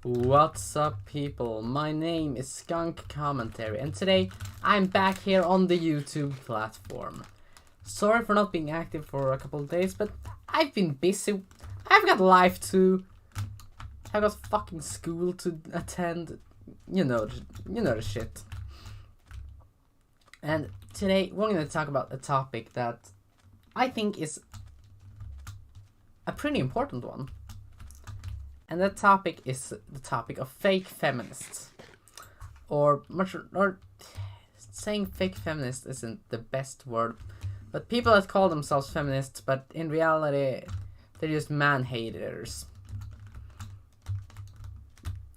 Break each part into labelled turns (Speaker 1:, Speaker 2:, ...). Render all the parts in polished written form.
Speaker 1: What's up, people? My name is Skunk Commentary, and today I'm back here on the YouTube platform. Sorry for not being active for a couple of days, but I've been busy. I've got life too. I've got fucking school to attend. You know the shit. And today we're going to talk about a topic that I think is a pretty important one. And that topic is the topic of fake feminists. Or saying fake feminist isn't the best word, but people that call themselves feminists, but in reality they're just man-haters.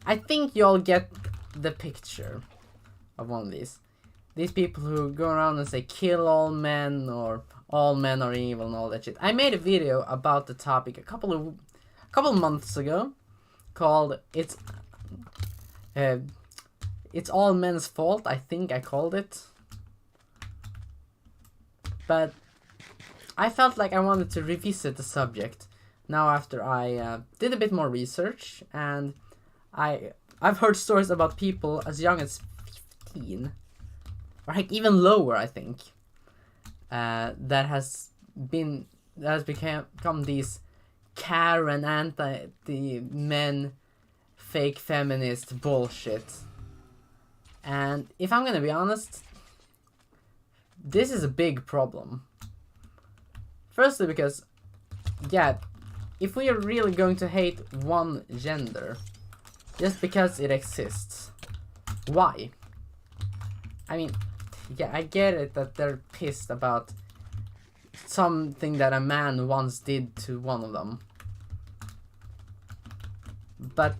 Speaker 1: I think you all get the picture of one of these. These people who go around and say kill all men or all men are evil and all that shit. I made a video about the topic a couple of months ago called It's All Men's Fault, I think I called it. But I felt like I wanted to revisit the subject now after I did a bit more research, and I've heard stories about people as young as 15, or heck, even lower, I think, that has become these Karen anti-men fake feminist bullshit. And if I'm gonna be honest, this is a big problem. Firstly because, yeah, if we are really going to hate one gender just because it exists, why? I mean, yeah, I get it that they're pissed about something that a man once did to one of them. But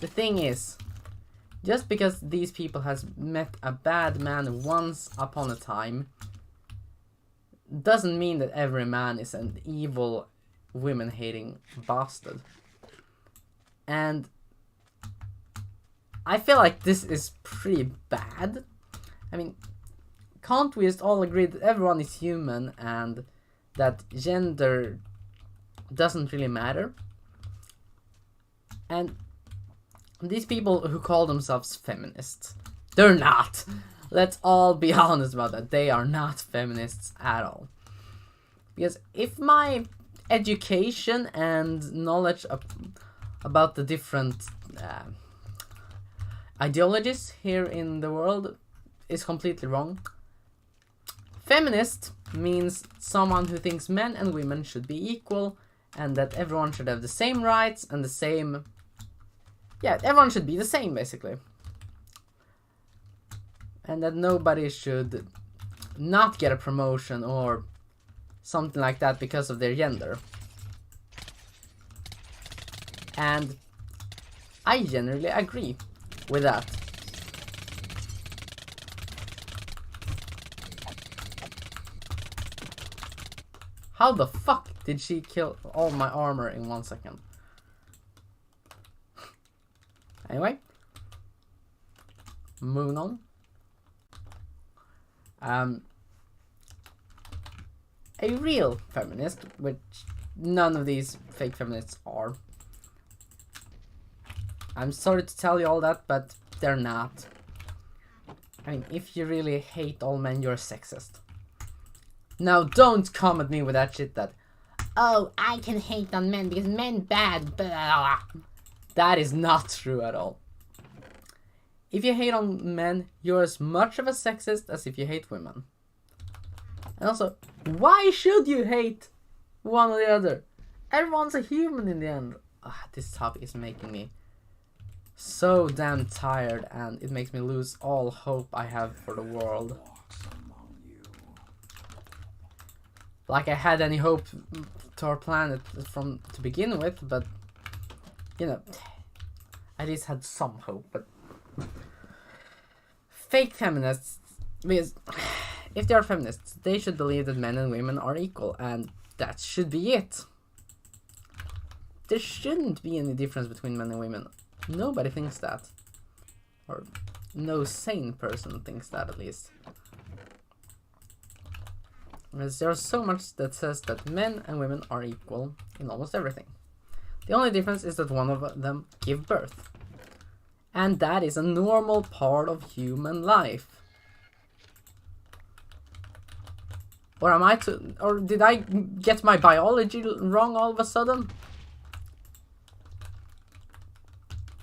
Speaker 1: the thing is, just because these people has met a bad man once upon a time doesn't mean that every man is an evil, women-hating bastard. And I feel like this is pretty bad. I mean, can't we just all agree that everyone is human and that gender doesn't really matter? And these people who call themselves feminists, they're not. Let's all be honest about that. They are not feminists at all. Because if my education and knowledge about the different ideologies here in the world is completely wrong, feminist means someone who thinks men and women should be equal and that everyone should have the same rights and the same... Yeah, everyone should be the same, basically. And that nobody should not get a promotion or something like that because of their gender. And I generally agree with that. How the fuck did she kill all my armor in 1 second? Anyway, moving on. A real feminist, which none of these fake feminists are. I'm sorry to tell you all that, but they're not. I mean, if you really hate all men, you're a sexist. Now, don't come at me with that shit that, oh, I can hate on men because men bad, blah. That is not true at all. If you hate on men, you're as much of a sexist as if you hate women. And also, why should you hate one or the other? Everyone's a human in the end. This topic is making me so damn tired, and it makes me lose all hope I have for the world. Like I had any hope to our planet to begin with, but you know, I just had some hope. But fake feminists, because if they are feminists, they should believe that men and women are equal, and that should be it. There shouldn't be any difference between men and women. Nobody thinks that. Or no sane person thinks that, at least. Because there's so much that says that men and women are equal in almost everything. The only difference is that one of them give birth. And that is a normal part of human life. Or am I too, or did I get my biology wrong all of a sudden?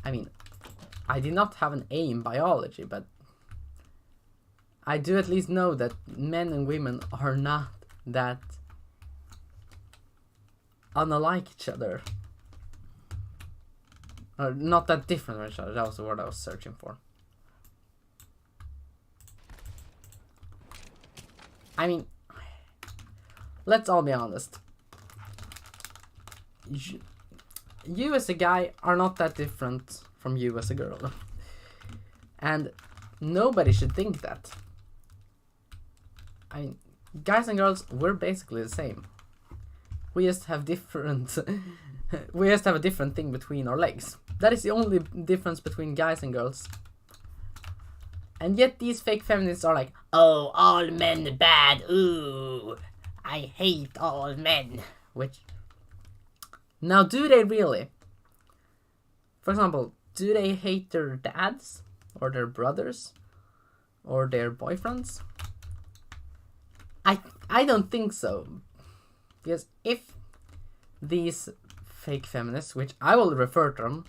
Speaker 1: I mean, I did not have an A in biology, but I do at least know that men and women are not that unlike each other. Or not that different from each other. That was the word I was searching for. I mean, let's all be honest. You as a guy are not that different from you as a girl. And nobody should think that. I mean, guys and girls, we're basically the same. We just have different... we just have a different thing between our legs. That is the only difference between guys and girls. And yet these fake feminists are like, oh, all men are bad, ooh, I hate all men. Which... Now, do they really? For example, do they hate their dads? Or their brothers? Or their boyfriends? I don't think so. Because if these fake feminists, which I will refer to them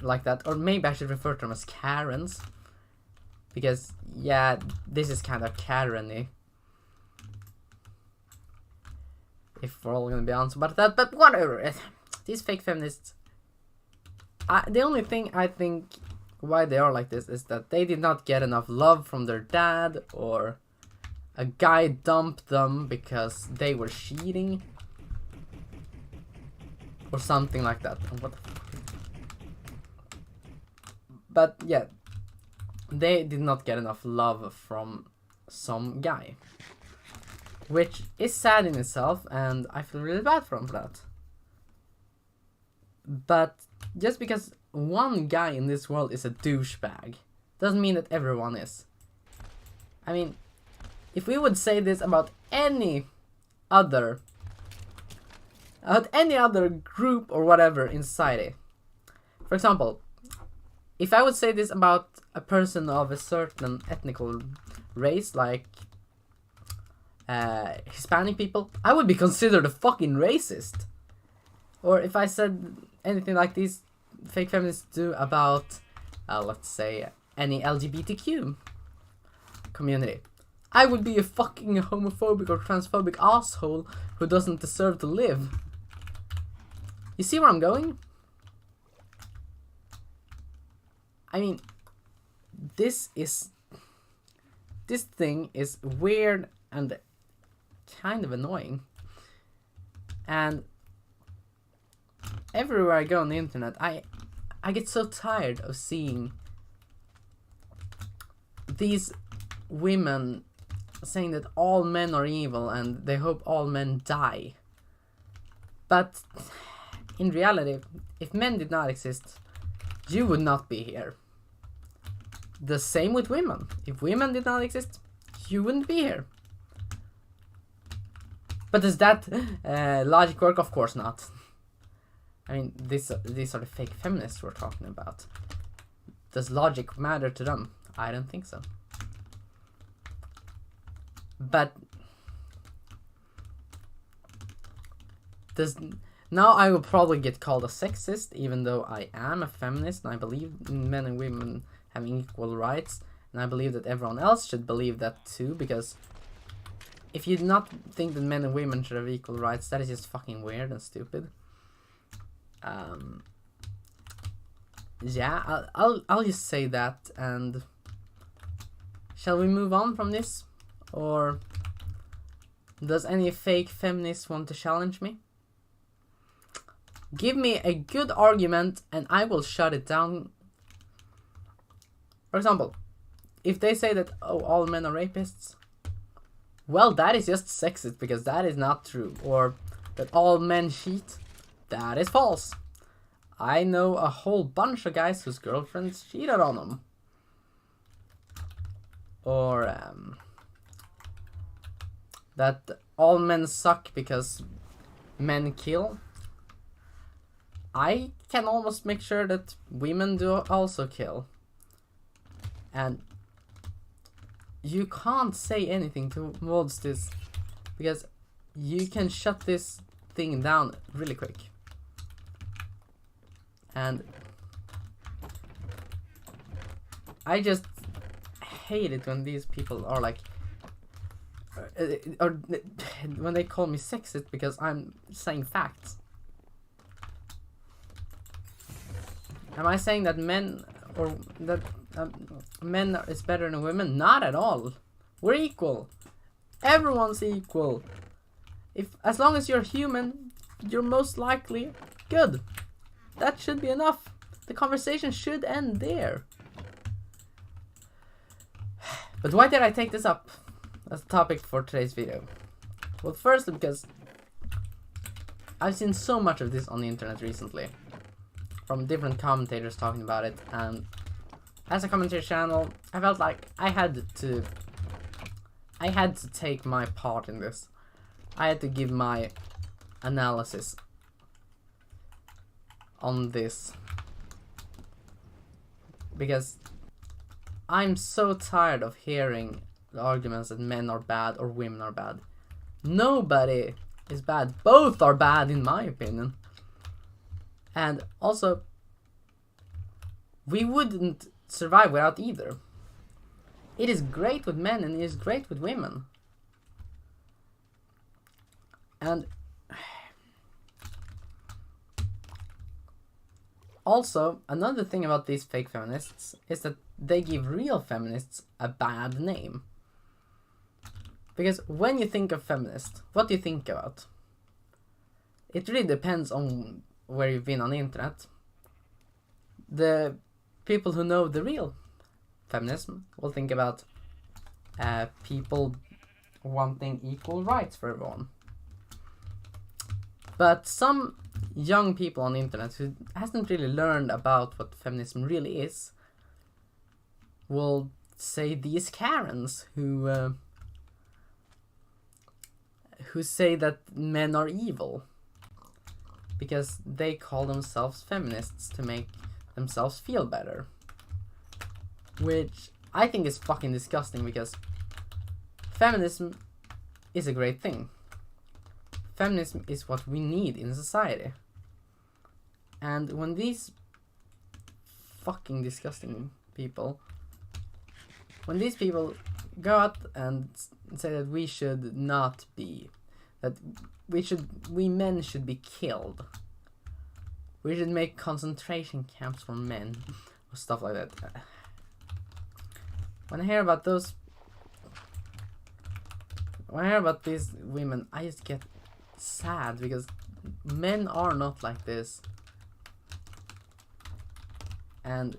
Speaker 1: like that, or maybe I should refer to them as Karens, because yeah, this is kind of Karen-y, if we're all gonna be honest about that, but whatever. These fake feminists, the only thing I think why they are like this is that they did not get enough love from their dad, or a guy dumped them because they were cheating. Or something like that. What the fuck? But yeah, they did not get enough love from some guy. Which is sad in itself, and I feel really bad for them for that. But just because one guy in this world is a douchebag doesn't mean that everyone is. I mean, if we would say this about any other group or whatever in society. For example, if I would say this about a person of a certain ethnical race, like Hispanic people, I would be considered a fucking racist. Or if I said anything like these fake feminists do about, let's say, any LGBTQ community, I would be a fucking homophobic or transphobic asshole who doesn't deserve to live. You see where I'm going? I mean, this thing is weird and kind of annoying. And everywhere I go on the internet, I get so tired of seeing these women saying that all men are evil and they hope all men die. But in reality, if men did not exist, you would not be here. The same with women. If women did not exist, you wouldn't be here. But does that logic work? Of course not. I mean, these are the fake feminists we're talking about. Does logic matter to them? I don't think so. But now I will probably get called a sexist, even though I am a feminist and I believe in men and women having equal rights, and I believe that everyone else should believe that too, because if you do not think that men and women should have equal rights, that is just fucking weird and stupid. Yeah, I'll just say that, and shall we move on from this? Or does any fake feminist want to challenge me? Give me a good argument and I will shut it down. For example, if they say that, oh, all men are rapists, well, that is just sexist because that is not true. Or that all men cheat, that is false. I know a whole bunch of guys whose girlfriends cheated on them. Or that all men suck because men kill. I can almost make sure that women do also kill. And you can't say anything towards this, because you can shut this thing down really quick. And I just hate it when these people are like, or when they call me sexist because I'm saying facts. Am I saying that men or that men is better than women? Not at all. We're equal. Everyone's equal. As long as you're human, you're most likely good. That should be enough. The conversation should end there. But why did I take this up as a topic for today's video? Well, firstly, because I've seen so much of this on the internet recently, from different commentators talking about it, and as a commentary channel, I felt like I had to take my part in this. I had to give my analysis on this, because I'm so tired of hearing the arguments that men are bad or women are bad. Nobody is bad. Both are bad in my opinion. And also, we wouldn't survive without either. It is great with men and it is great with women. And also, another thing about these fake feminists is that they give real feminists a bad name. Because when you think of feminist, what do you think about? It really depends on where you've been on the internet. The people who know the real feminism will think about people wanting equal rights for everyone. But some young people on the internet who hasn't really learned about what feminism really is will say these Karens who say that men are evil because they call themselves feminists to make themselves feel better, which I think is fucking disgusting, because feminism is a great thing. Feminism is what we need in society. And when these fucking disgusting people, when these people go out and say that we should not be, that we men should be killed, we should make concentration camps for men, or stuff like that. When I hear about these women, I just get sad, because men are not like this. And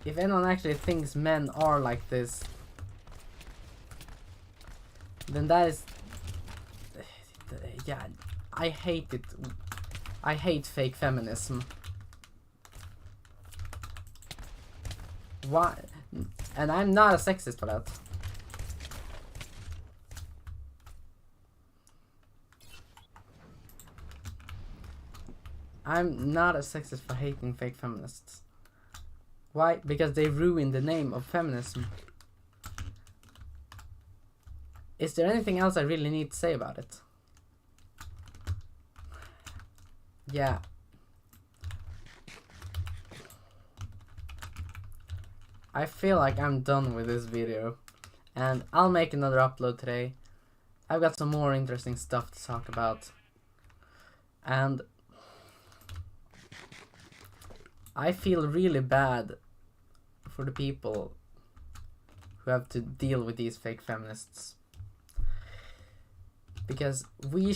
Speaker 1: if anyone actually thinks men are like this, then that is, yeah, I hate it. I hate fake feminism. Why? And I'm not a sexist for that. I'm not a sexist for hating fake feminists. Why? Because they ruin the name of feminism. Is there anything else I really need to say about it? Yeah. I feel like I'm done with this video, and I'll make another upload today. I've got some more interesting stuff to talk about, and I feel really bad for the people who have to deal with these fake feminists, because we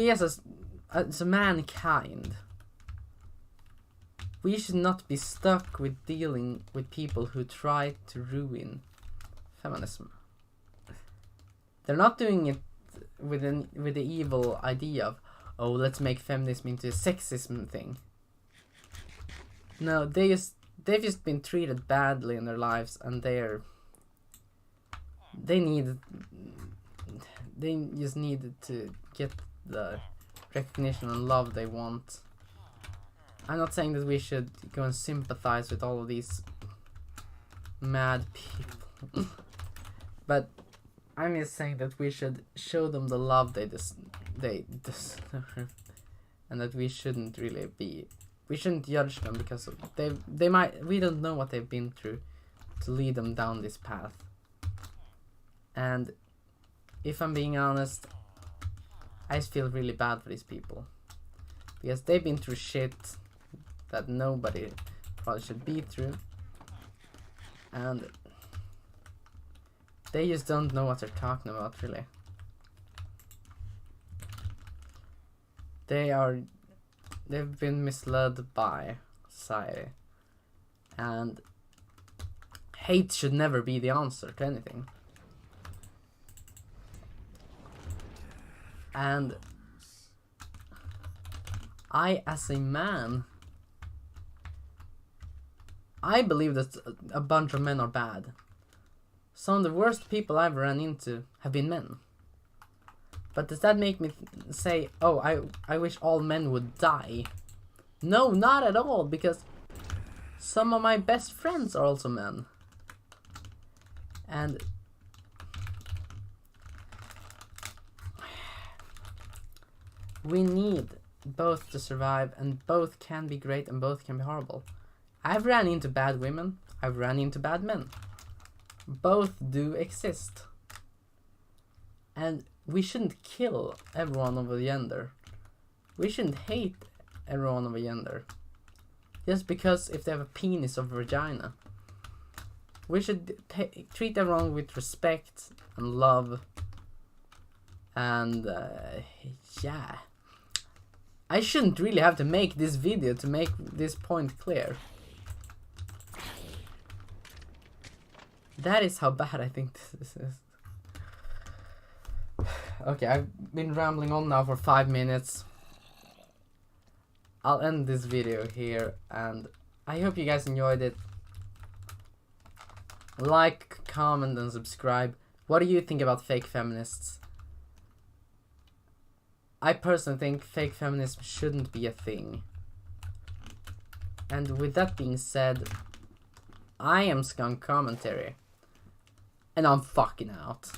Speaker 1: as a mankind, we should not be stuck with dealing with people who try to ruin feminism. They're not doing it with the evil idea of, oh, let's make feminism into a sexism thing. No, they've just been treated badly in their lives, and they they just need to get the recognition and love they want. I'm not saying that we should go and sympathize with all of these mad people, but I'm just saying that we should show them the love they deserve, and that we shouldn't judge them because of we don't know what they've been through to lead them down this path. And if I'm being honest, I just feel really bad for these people because they've been through shit that nobody probably should be through, and they just don't know what they're talking about, really. They've been misled by society, and hate should never be the answer to anything. And I, as a man, I believe that a bunch of men are bad. Some of the worst people I've run into have been men. But does that make me say, oh, I wish all men would die? No, not at all, because some of my best friends are also men. And we need both to survive, and both can be great and both can be horrible. I've ran into bad women, I've ran into bad men. Both do exist. And we shouldn't kill everyone of a gender. We shouldn't hate everyone of a gender. Just because if they have a penis or vagina. We should treat everyone with respect and love. And yeah. I shouldn't really have to make this video to make this point clear. That is how bad I think this is. Okay, I've been rambling on now for 5 minutes. I'll end this video here, and I hope you guys enjoyed it. Like, comment, and subscribe. What do you think about fake feminists? I personally think fake feminism shouldn't be a thing. And with that being said, I am Skunk Commentary, and I'm fucking out.